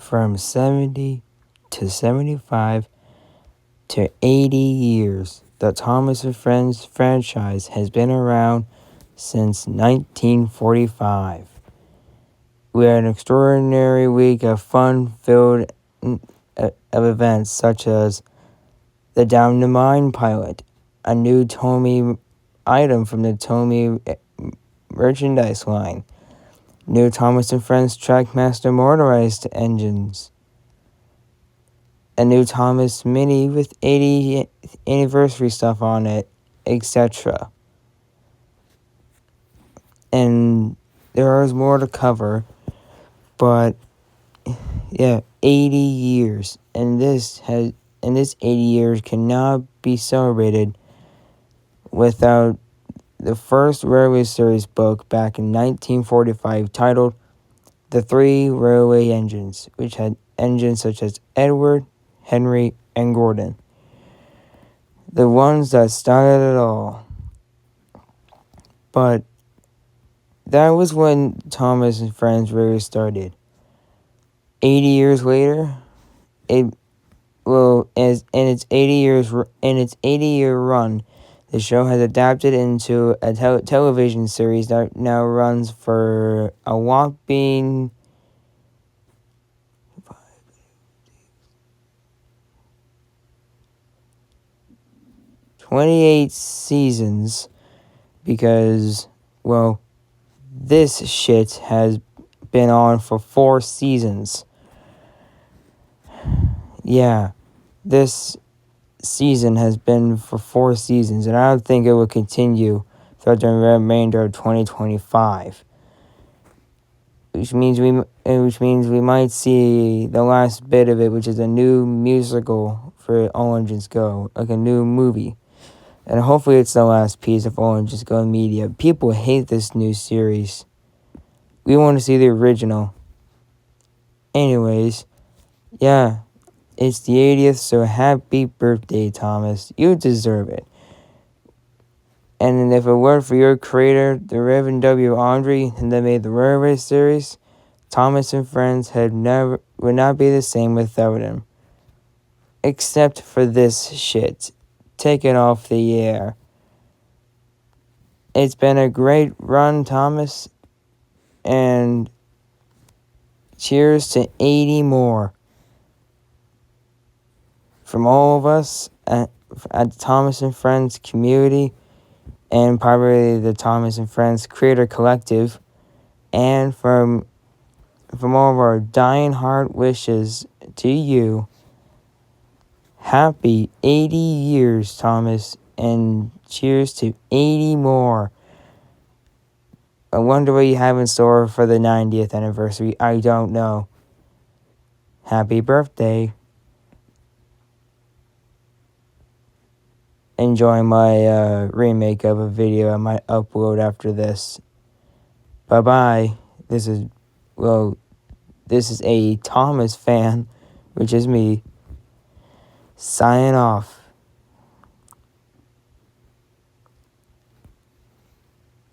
from 70 to 75 to 80 years. The Thomas and Friends franchise has been around since 1945. We had an extraordinary week of fun-filled of events such as the Down the Mine pilot, a new Tomy item from the Tomy merchandise line, new Thomas and Friends Trackmaster motorized engines, a new Thomas Mini with 80th anniversary stuff on it, etc. And there is more to cover, but yeah, 80 years, and this 80 years cannot be celebrated without the first Railway Series book back in 1945 titled The Three Railway Engines, which had engines such as Edward, Henry, and Gordon. The ones that started it all. But that was when Thomas and Friends really started. 80 years later, in its 80-year run, the show has adapted into a television series that now runs for a whopping 28 seasons, because, well, this shit has been on for 4 seasons. Yeah, this season has been for 4 seasons, and I don't think it will continue throughout the remainder of 2025. Which means we might see the last bit of it, which is a new musical for All Engines Go, like a new movie. And hopefully it's the last piece of All Engines Go media. People hate this new series. We want to see the original. Anyways, yeah, it's the 80th, so happy birthday, Thomas. You deserve it. And if it weren't for your creator, the Reverend W. Andre, that made the Railway Series, Thomas and Friends would not be the same without him. Except for this shit. Take it off the air. It's been a great run, Thomas. And cheers to 80 more. From all of us at the Thomas and Friends community, and probably the Thomas and Friends Creator Collective, and from all of our dying heart wishes to you, happy 80 years, Thomas, and cheers to 80 more. I wonder what you have in store for the 90th anniversary. I don't know. Happy birthday. Enjoy my remake of a video I might upload after this. Bye-bye. This is a Thomas fan, which is me, signing off.